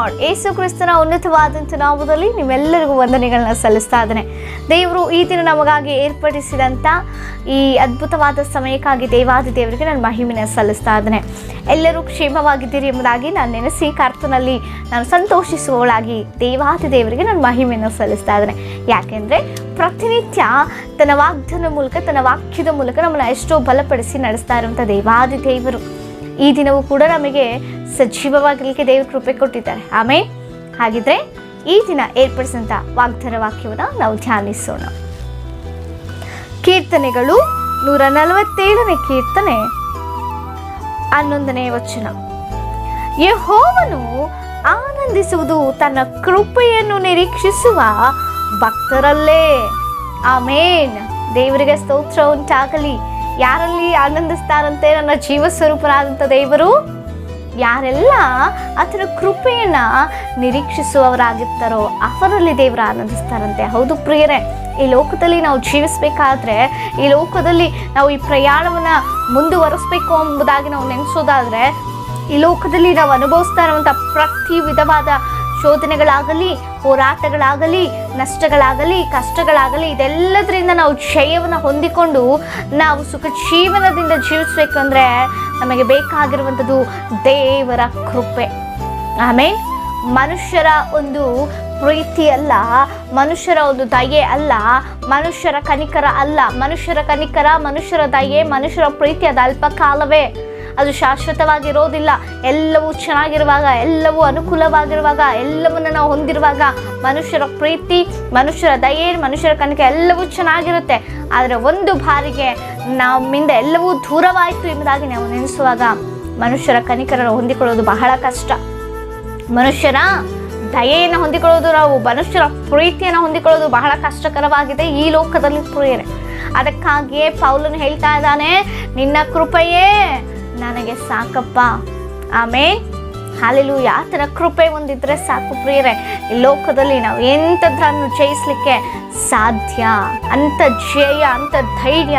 Lord. ಯೇಸು ಕ್ರಿಸ್ತನ ಉನ್ನತವಾದಂಥ ನಾಮದಲ್ಲಿ ನಿಮ್ಮೆಲ್ಲರಿಗೂ ವಂದನೆಗಳನ್ನ ಸಲ್ಲಿಸ್ತಾ ಇದ್ದೇನೆ. ದೇವರು ಈ ದಿನ ನಮಗಾಗಿ ಏರ್ಪಡಿಸಿದಂಥ ಈ ಅದ್ಭುತವಾದ ಸಮಯಕ್ಕಾಗಿ ದೇವಾದಿ ದೇವರಿಗೆ ನಾನು ಮಹಿಮೆನ ಸಲ್ಲಿಸ್ತಾ ಇದ್ದೇನೆ. ಎಲ್ಲರೂ ಕ್ಷೇಮವಾಗಿದ್ದೀರಿ ಎಂಬುದಾಗಿ ನಾನು ನೆನೆಸಿ ಕರ್ತನಲ್ಲಿ ನಾನು ಸಂತೋಷಿಸುವವಳಾಗಿ ದೇವಾದಿ ದೇವರಿಗೆ ನಾನು ಮಹಿಮೆಯನ್ನು ಸಲ್ಲಿಸ್ತಾ ಇದ್ದೇನೆ. ಯಾಕೆಂದರೆ ಪ್ರತಿನಿತ್ಯ ತನ್ನ ವಾಗ್ದಾನ ಮೂಲಕ, ತನ್ನ ವಾಕ್ಯದ ಮೂಲಕ ನಮ್ಮನ್ನು ಎಷ್ಟೋ ಬಲಪಡಿಸಿ ನಡೆಸ್ತಾ ಇರುವಂಥ ದೇವಾದಿ ದೇವರು ಈ ದಿನವೂ ಕೂಡ ನಮಗೆ ಸಜೀವವಾಗಿರಲಿಕ್ಕೆ ದೇವರು ಕೃಪೆ ಕೊಟ್ಟಿದ್ದಾರೆ. ಆಮೇಲೆ ಹಾಗಿದ್ರೆ ಈ ದಿನ ಏರ್ಪಡಿಸಿದಂಥ ವಾಗ್ದಾನ ವಾಕ್ಯವನ್ನು ನಾವು ಧ್ಯಾನಿಸೋಣ. ಕೀರ್ತನೆಗಳು 147ನೇ ಕೀರ್ತನೆ 11ನೇ ವಚನ. ಯೆಹೋವನು ಆನಂದಿಸುವುದು ತನ್ನ ಕೃಪೆಯನ್ನು ನಿರೀಕ್ಷಿಸುವ ಭಕ್ತರಲ್ಲೇ. ಆಮೇನ್. ದೇವರಿಗೆ ಸ್ತೋತ್ರ ಉಂಟಾಗಲಿ. ಯಾರಲ್ಲಿ ಆನಂದಿಸ್ತಾರಂತೆ? ನನ್ನ ಜೀವ ಸ್ವರೂಪರಾದಂಥ ದೇವರು ಯಾರೆಲ್ಲ ಆತನ ಕೃಪೆಯನ್ನು ನಿರೀಕ್ಷಿಸುವವರಾಗಿರ್ತಾರೋ ಅವರಲ್ಲಿ ದೇವರು ಆನಂದಿಸ್ತಾರಂತೆ. ಹೌದು ಪ್ರಿಯರೇ, ಈ ಲೋಕದಲ್ಲಿ ನಾವು ಜೀವಿಸಬೇಕಾದ್ರೆ, ಈ ಲೋಕದಲ್ಲಿ ನಾವು ಈ ಪ್ರಯಾಣವನ್ನು ಮುಂದುವರಿಸಬೇಕು ಎಂಬುದಾಗಿ ನಾವು ನೆನೆಸೋದಾದರೆ, ಈ ಲೋಕದಲ್ಲಿ ನಾವು ಅನುಭವಿಸ್ತಾ ಇರುವಂಥ ಪ್ರತಿ ವಿಧವಾದ ಶೋಧನೆಗಳಾಗಲಿ, ಹೋರಾಟಗಳಾಗಲಿ, ನಷ್ಟಗಳಾಗಲಿ, ಕಷ್ಟಗಳಾಗಲಿ, ಇದೆಲ್ಲದರಿಂದ ನಾವು ಜಯವನ್ನು ಹೊಂದಿಕೊಂಡು ನಾವು ಸುಖ ಜೀವನದಿಂದ ಜೀವಿಸಬೇಕಂದ್ರೆ ನಮಗೆ ಬೇಕಾಗಿರುವಂಥದ್ದು ದೇವರ ಕೃಪೆ. ಆಮೇಲೆ ಮನುಷ್ಯರ ಒಂದು ಪ್ರೀತಿ ಅಲ್ಲ, ಮನುಷ್ಯರ ಒಂದು ದಯೆ ಅಲ್ಲ, ಮನುಷ್ಯರ ಕನಿಕರ ಅಲ್ಲ. ಮನುಷ್ಯರ ಕನಿಕರ, ಮನುಷ್ಯರ ದಯೆ, ಮನುಷ್ಯರ ಪ್ರೀತಿ ಅದು ಅಲ್ಪ ಕಾಲವೇ, ಅದು ಶಾಶ್ವತವಾಗಿರೋದಿಲ್ಲ. ಎಲ್ಲವೂ ಚೆನ್ನಾಗಿರುವಾಗ, ಎಲ್ಲವೂ ಅನುಕೂಲವಾಗಿರುವಾಗ, ಎಲ್ಲವನ್ನು ನಾವು ಹೊಂದಿರುವಾಗ ಮನುಷ್ಯರ ಪ್ರೀತಿ, ಮನುಷ್ಯರ ದಯೆ, ಮನುಷ್ಯರ ಕನಿಕೆ ಎಲ್ಲವೂ ಚೆನ್ನಾಗಿರುತ್ತೆ. ಆದರೆ ಒಂದು ಬಾರಿಗೆ ನಮ್ಮಿಂದ ಎಲ್ಲವೂ ದೂರವಾಯಿತು ಎಂಬುದಾಗಿ ನಾವು ನೆನೆಸುವಾಗ ಮನುಷ್ಯರ ಕನಿಕರನ್ನು ಹೊಂದಿಕೊಳ್ಳೋದು ಬಹಳ ಕಷ್ಟ. ಮನುಷ್ಯರ ದಯೆಯನ್ನು ಹೊಂದಿಕೊಳ್ಳೋದು, ನಾವು ಮನುಷ್ಯರ ಪ್ರೀತಿಯನ್ನು ಹೊಂದಿಕೊಳ್ಳೋದು ಬಹಳ ಕಷ್ಟಕರವಾಗಿದೆ ಈ ಲೋಕದಲ್ಲಿ ಪ್ರಿಯರೇ. ಅದಕ್ಕಾಗಿಯೇ ಪೌಲನು ಹೇಳ್ತಾ ಇದ್ದಾನೆ, ನಿನ್ನ ಕೃಪೆಯೇ ನನಗೆ ಸಾಕಪ್ಪ. ಆಮೇಲೆ ಹಾಲೆಲೂಯಾ. ಆತನ ಕೃಪೆ ಒಂದಿದ್ರೆ ಸಾಕು ಪ್ರಿಯರೇ. ಈ ಲೋಕದಲ್ಲಿ ನಾವು ಎಂಥದ್ರನ್ನು ಜಯಿಸಲಿಕ್ಕೆ ಸಾಧ್ಯ. ಅಂಥ ಜಯ, ಅಂಥ ಧೈರ್ಯ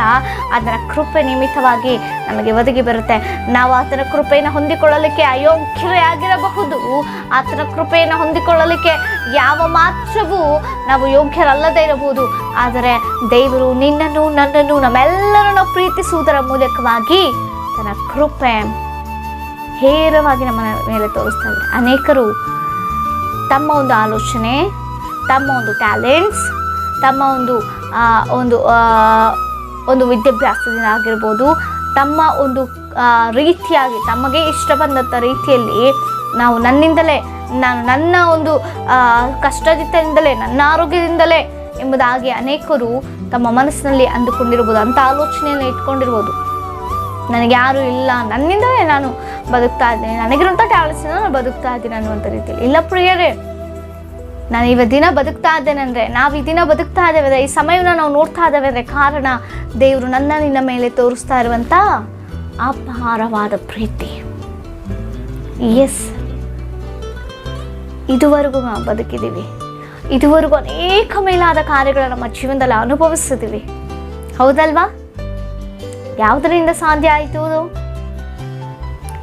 ಅದರ ಕೃಪೆ ನಿಮಿತ್ತವಾಗಿ ನಮಗೆ ಒದಗಿ ಬರುತ್ತೆ. ನಾವು ಆತನ ಕೃಪೆಯನ್ನು ಹೊಂದಿಕೊಳ್ಳಲಿಕ್ಕೆ ಅಯೋಗ್ಯರೇ ಆಗಿರಬಹುದು. ಆತನ ಕೃಪೆಯನ್ನು ಹೊಂದಿಕೊಳ್ಳಲಿಕ್ಕೆ ಯಾವ ಮಾತ್ರವೂ ನಾವು ಯೋಗ್ಯರಲ್ಲದೇ ಇರಬಹುದು. ಆದರೆ ದೇವರು ನಿನ್ನನ್ನು, ನನ್ನನ್ನು, ನಮ್ಮೆಲ್ಲರನ್ನು ಪ್ರೀತಿಸುವುದರ ಮೂಲಕವಾಗಿ ತನ್ನ ಕೃಪೆ ಹೇರವಾಗಿ ನಮ್ಮ ಮೇಲೆ ತೋರಿಸ್ತಾ ಇದ್ದಾರೆ. ಅನೇಕರು ತಮ್ಮ ಒಂದು ಆಲೋಚನೆ, ತಮ್ಮ ಒಂದು ಟ್ಯಾಲೆಂಟ್ಸ್, ತಮ್ಮ ಒಂದು ವಿದ್ಯಾಭ್ಯಾಸದಿಂದ ಆಗಿರ್ಬೋದು, ತಮ್ಮ ಒಂದು ರೀತಿಯಾಗಿ ತಮಗೆ ಇಷ್ಟ ಬಂದಂಥ ರೀತಿಯಲ್ಲಿ ನಾವು ನನ್ನ ಒಂದು ಕಷ್ಟದಿಂದಲೇ, ನನ್ನ ಆರೋಗ್ಯದಿಂದಲೇ ಎಂಬುದಾಗಿ ಅನೇಕರು ತಮ್ಮ ಮನಸ್ಸಿನಲ್ಲಿ ಅಂದುಕೊಂಡಿರ್ಬೋದು. ಅಂಥ ಆಲೋಚನೆಯನ್ನು ಇಟ್ಕೊಂಡಿರ್ಬೋದು. ನನಗೆ ಯಾರೂ ಇಲ್ಲ, ನನ್ನಿಂದಲೇ ನಾನು ಬದುಕ್ತಾ ಇದ್ದೀನಿ, ನನಗಿರುವಂಥ ಟ್ಯಾಲೆಂಟ್ಸಿಂದ ನಾನು ಬದುಕ್ತಾ ಇದ್ದೀನಿ ಅನ್ನುವಂಥ ರೀತಿಯಲ್ಲಿ. ಇಲ್ಲ ಪ್ರಿಯರೇ, ನಾನು ಇವತ್ತು ದಿನ ಬದುಕ್ತಾ ಇದ್ದೇನೆ ಅಂದರೆ, ನಾವು ಈ ದಿನ ಬದುಕ್ತಾ ಇದ್ದೇವೆ ಅಂದರೆ, ಈ ಸಮಯವನ್ನು ನಾವು ನೋಡ್ತಾ ಇದ್ದೇವೆ ಅಂದರೆ ಕಾರಣ ದೇವರು ನಿನ್ನ ಮೇಲೆ ತೋರಿಸ್ತಾ ಇರುವಂಥ ಅಪಾರವಾದ ಪ್ರೀತಿ. ಎಸ್, ಇದುವರೆಗೂ ನಾವು ಬದುಕಿದ್ದೀವಿ. ಇದುವರೆಗೂ ಅನೇಕ ಮೇಲಾದ ಕಾರ್ಯಗಳನ್ನು ನಮ್ಮ ಜೀವನದಲ್ಲಿ ಅನುಭವಿಸಿದ್ದೀವಿ. ಹೌದಲ್ವಾ? ಯಾವುದರಿಂದ ಸಾಧ್ಯ ಆಯಿತು?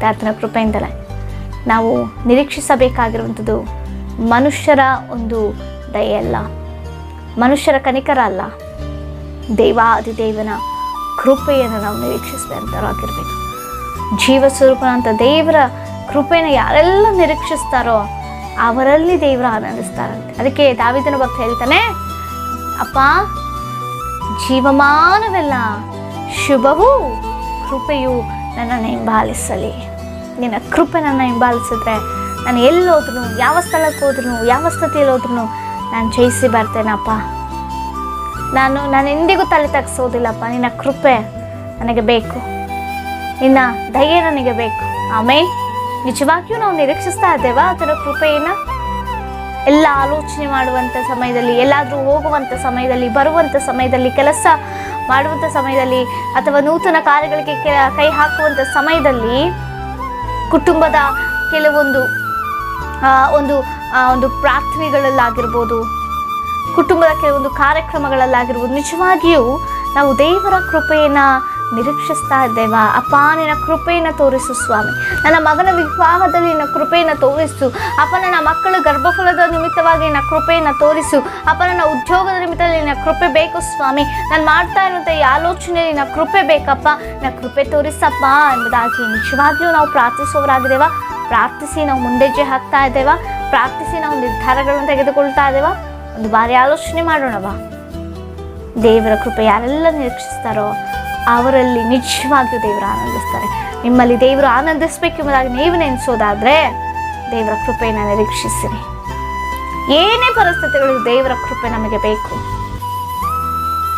ಆತನ ಕೃಪೆಯಿಂದಲೇ. ನಾವು ನಿರೀಕ್ಷಿಸಬೇಕಾಗಿರುವಂಥದ್ದು ಮನುಷ್ಯರ ಒಂದು ದಯೆ ಅಲ್ಲ, ಮನುಷ್ಯರ ಕನಿಕರ ಅಲ್ಲ, ದೇವಾದಿದೇವನ ಕೃಪೆಯನ್ನು ನಾವು ನಿರೀಕ್ಷಿಸುವಂಥವರಾಗಿರ್ಬೇಕು. ಜೀವ ಸ್ವರೂಪನಂಥ ದೇವರ ಕೃಪೆಯನ್ನು ಯಾರೆಲ್ಲ ನಿರೀಕ್ಷಿಸ್ತಾರೋ ಅವರಲ್ಲಿ ದೇವರು ಆನಂದಿಸ್ತಾರಂತೆ. ಅದಕ್ಕೆ ದಾವೀದನ ಭಕ್ತ ಹೇಳ್ತಾನೆ, ಅಪ್ಪ, ಜೀವಮಾನವೆಲ್ಲ ಶುಭವೂ ಕೃಪೆಯು ನನ್ನನ್ನು ಹಿಂಬಾಲಿಸಲಿ. ನಿನ್ನ ಕೃಪೆ ನನ್ನ ಹಿಂಬಾಲಿಸಿದ್ರೆ ನಾನು ಎಲ್ಲೋದ್ರೂ, ಯಾವ ಸ್ಥಳಕ್ಕೆ ಹೋದ್ರೂ, ಯಾವ ಸ್ಥಿತಿಯಲ್ಲಿ ಹೋದ್ರೂ ನಾನು ಜಯಿಸಿ ಬರ್ತೇನಪ್ಪ. ನಾನು ಎಂದಿಗೂ ತಲೆ ತಗ್ಸೋದಿಲ್ಲಪ್ಪ. ನಿನ್ನ ಕೃಪೆ ನನಗೆ ಬೇಕು, ನಿನ್ನ ದಯೆ ನನಗೆ ಬೇಕು. ಆಮೇಲೆ ನಿಜವಾಗಿಯೂ ನಾವು ನಿರೀಕ್ಷಿಸ್ತಾ ಇದ್ದೇವಾ ಅದರ ಕೃಪೆಯನ್ನು? ಎಲ್ಲ ಆಲೋಚನೆ ಮಾಡುವಂಥ ಸಮಯದಲ್ಲಿ, ಎಲ್ಲಾದರೂ ಹೋಗುವಂಥ ಸಮಯದಲ್ಲಿ, ಬರುವಂಥ ಸಮಯದಲ್ಲಿ, ಕೆಲಸ ಮಾಡುವಂಥ ಸಮಯದಲ್ಲಿ, ಅಥವಾ ನೂತನ ಕಾರ್ಯಗಳಿಗೆ ಕೈ ಹಾಕುವಂಥ ಸಮಯದಲ್ಲಿ, ಕುಟುಂಬದ ಕೆಲವೊಂದು ಒಂದು ಪ್ರಾರ್ಥನೆಗಳಲ್ಲಾಗಿರ್ಬೋದು, ಕುಟುಂಬದ ಕೆಲವೊಂದು ಕಾರ್ಯಕ್ರಮಗಳಲ್ಲಾಗಿರ್ಬೋದು, ನಿಜವಾಗಿಯೂ ನಾವು ದೇವರ ಕೃಪೆಯನ್ನು ನಿರೀಕ್ಷಿಸ್ತಾ ಇದ್ದೇವಾ? ಅಪ್ಪ, ನಿನ್ನ ಕೃಪೆಯನ್ನು ತೋರಿಸು ಸ್ವಾಮಿ. ನನ್ನ ಮಗನ ವಿವಾಹದಲ್ಲಿ ನಿನ್ನ ಕೃಪೆಯನ್ನು ತೋರಿಸು ಅಪ್ಪ. ನನ್ನ ಮಕ್ಕಳ ಗರ್ಭಫಲದ ನಿಮಿತ್ತವಾಗಿ ನಿನ್ನ ಕೃಪೆಯನ್ನು ತೋರಿಸು ಅಪ್ಪ. ನನ್ನ ಉದ್ಯೋಗದ ನಿಮಿತ್ತದಲ್ಲಿ ನಿನ್ನ ಕೃಪೆ ಬೇಕು ಸ್ವಾಮಿ. ನಾನು ಮಾಡ್ತಾ ಇರುವಂಥ ಈ ಆಲೋಚನೆಯಲ್ಲಿ ನಿನ್ನ ಕೃಪೆ ಬೇಕಪ್ಪ. ನಿನ್ನ ಕೃಪೆ ತೋರಿಸಪ್ಪ ಎಂಬುದಾಗಿ ನಿಜವಾಗ್ಲೂ ನಾವು ಪ್ರಾರ್ಥಿಸೋರಾಗಿದ್ದೇವಾ? ಪ್ರಾರ್ಥಿಸಿ ನಾವು ಮುಂದೆಜ್ಜೆ ಹಾಕ್ತಾ ಇದ್ದೇವಾ? ಪ್ರಾರ್ಥಿಸಿ ನಾವು ನಿರ್ಧಾರಗಳನ್ನು ತೆಗೆದುಕೊಳ್ತಾ ಇದ್ದೇವಾ? ಒಂದು ಬಾರಿ ಆಲೋಚನೆ ಮಾಡೋಣವಾ? ದೇವರ ಕೃಪೆ ಯಾರೆಲ್ಲ ನಿರೀಕ್ಷಿಸ್ತಾರೋ ಅವರಲ್ಲಿ ನಿಜವಾಗಿಯೂ ದೇವರು ಆನಂದಿಸ್ತಾರೆ. ನಿಮ್ಮಲ್ಲಿ ದೇವರು ಆನಂದಿಸಬೇಕೆಂಬುದಾಗಿ ನೀವು ನೆನೆಸೋದಾದರೆ ದೇವರ ಕೃಪೆಯನ್ನು ನಿರೀಕ್ಷಿಸಿರಿ. ಏನೇ ಪರಿಸ್ಥಿತಿಗಳು, ದೇವರ ಕೃಪೆ ನಮಗೆ ಬೇಕು.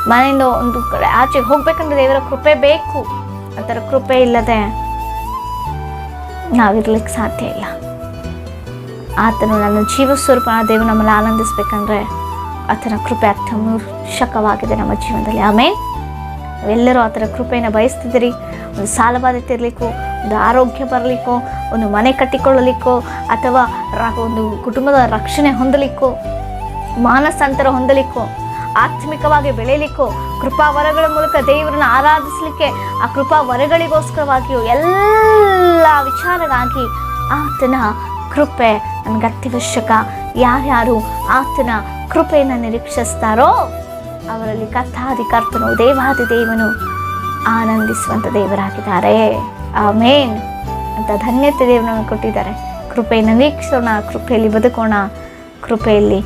ಮನೆಯಿಂದ ಒಂದು ಕಡೆ ಆಚೆಗೆ ಹೋಗ್ಬೇಕಂದ್ರೆ ದೇವರ ಕೃಪೆ ಬೇಕು. ಅದರ ಕೃಪೆ ಇಲ್ಲದೆ ನಾವಿರ್ಲಿಕ್ಕೆ ಸಾಧ್ಯ ಇಲ್ಲ. ಆತನು ನನ್ನ ಜೀವ ಸ್ವರೂಪನ ದೇವರು ನಮ್ಮನ್ನು ಆನಂದಿಸ್ಬೇಕಂದ್ರೆ ಆತನ ಕೃಪೆ ಅತ್ಯವಶ್ಯಕವಾಗಿದೆ ನಮ್ಮ ಜೀವನದಲ್ಲಿ. ಆಮೇಲೆ ನಾವೆಲ್ಲರೂ ಆತನ ಕೃಪೆಯನ್ನು ಬಯಸ್ತಿದ್ದೀರಿ. ಒಂದು ಸಾಲಬಾಧೆ ಇರಲಿಕ್ಕೋ, ಒಂದು ಆರೋಗ್ಯ ಬರಲಿಕ್ಕೋ, ಒಂದು ಮನೆ ಕಟ್ಟಿಕೊಳ್ಳಲಿಕ್ಕೋ, ಅಥವಾ ಒಂದು ಕುಟುಂಬದ ರಕ್ಷಣೆ ಹೊಂದಲಿಕ್ಕೋ, ಮಾನಸಾಂತರ ಹೊಂದಲಿಕ್ಕೋ, ಆತ್ಮಿಕವಾಗಿ ಬೆಳೆಯಲಿಕ್ಕೋ, ಕೃಪಾ ವರಗಳ ಮೂಲಕ ದೇವರನ್ನು ಆರಾಧಿಸಲಿಕ್ಕೆ, ಆ ಕೃಪಾ ವರಗಳಿಗೋಸ್ಕರವಾಗಿಯೂ ಎಲ್ಲ ವಿಚಾರವಾಗಿ ಆತನ ಕೃಪೆ ನಮಗೆ ಅತ್ಯವಶ್ಯಕ. ಯಾರ್ಯಾರು ಆತನ ಕೃಪೆಯನ್ನು ನಿರೀಕ್ಷಿಸ್ತಾರೋ ಅವರಲ್ಲಿ ಕರ್ತನು ದೇವಾದಿ ದೇವನು ಆನಂದಿಸುವಂಥ ದೇವರಾಗಿದ್ದಾರೆ. ಆಮೇನ್ ಅಂತ ಧನ್ಯತೆ ದೇವರನ್ನು ಕೊಟ್ಟಿದ್ದಾರೆ. ಕೃಪೆಯನ್ನು ನಿರೀಕ್ಷಿಸೋಣ, ಕೃಪೆಯಲ್ಲಿ ಬದುಕೋಣ, ಕೃಪೆಯಲ್ಲಿ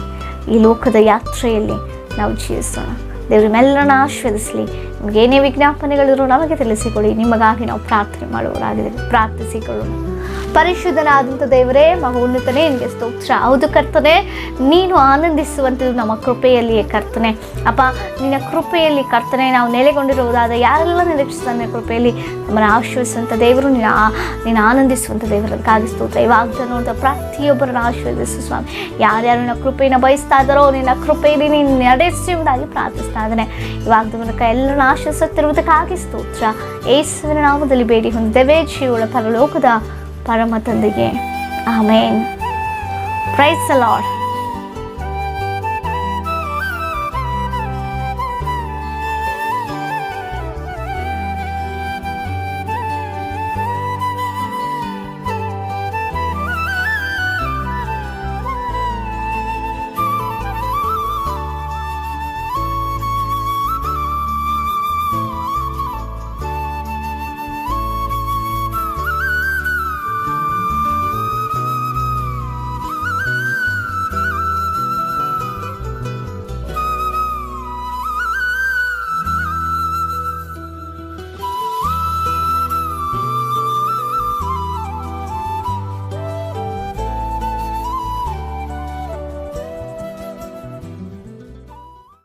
ಈ ಲೋಕದ ಯಾತ್ರೆಯಲ್ಲಿ ನಾವು ಜೀವಿಸೋಣ. ದೇವರು ನಿಮ್ಮೆಲ್ಲರನ್ನ ಆಶೀರ್ವದಿಸಲಿ. ನಿಮಗೇನೇ ವಿಜ್ಞಾಪನೆಗಳಿದ್ರು ನಮಗೆ ತಿಳಿಸಿಕೊಡಿ. ನಿಮಗಾಗಿ ನಾವು ಪ್ರಾರ್ಥನೆ ಮಾಡುವವರಾಗಿದ್ದೀವಿ. ಪ್ರಾರ್ಥಿಸಿಕೊಳ್ಳೋಣ. ಪರಿಶುದ್ಧನಾದಂಥ ದೇವರೇ, ಮಹೋನ್ನತನೇ, ನಿನಗೆ ಸ್ತೋತ್ರ. ಹೌದು ಕರ್ತನೆ, ನೀನು ಆನಂದಿಸುವಂಥದ್ದು ನಮ್ಮ ಕೃಪೆಯಲ್ಲಿಯೇ ಕರ್ತನೆ. ಅಪ್ಪ, ನಿನ್ನ ಕೃಪೆಯಲ್ಲಿ ಕರ್ತನೆ ನಾವು ನೆಲೆಗೊಂಡಿರುವುದಾದ ಯಾರೆಲ್ಲ ನಿರೀಕ್ಷಿಸ್ತಾನೆ ಕೃಪೆಯಲ್ಲಿ ನಮ್ಮನ್ನು ಆಶೀರ್ವಿಸುವಂಥ ದೇವರು, ನೀನು ಆನಂದಿಸುವಂಥ ದೇವರಕ್ಕಾಗಿ ಸ್ತೋತ್ರ. ಇವಾಗ ನೋಡಿದ ಪ್ರತಿಯೊಬ್ಬರನ್ನು ಆಶೀರ್ವದಿಸು ಸ್ವಾಮಿ. ಯಾರ್ಯಾರು ನಿನ್ನ ಕೃಪೆಯನ್ನು ಬಯಸ್ತಾ ಇದ್ದಾರೋ ನಿನ್ನ ಕೃಪೆಯಲ್ಲಿ ನೀನು ನಡೆಸುವುದಾಗಿ ಪ್ರಾರ್ಥಿಸ್ತಾ ಇದ್ದಾನೆ. ಇವಾಗ ಮೂಲಕ ಎಲ್ಲರನ್ನು ಆಶೀರ್ವಿಸುತ್ತಿರುವುದಕ್ಕಾಗಿ ಸ್ತೋತ್ರ. ಯೇಸುವಿನ ನಾಮದಲ್ಲಿ ಬೇಡಿ ಹೊಂದಿದ್ದೇವೆ ಜೀವಳ ಪರಲೋಕದ ಪರಮ ತಂದೆಗೆ. ಆಮೇನ್. Praise the lord.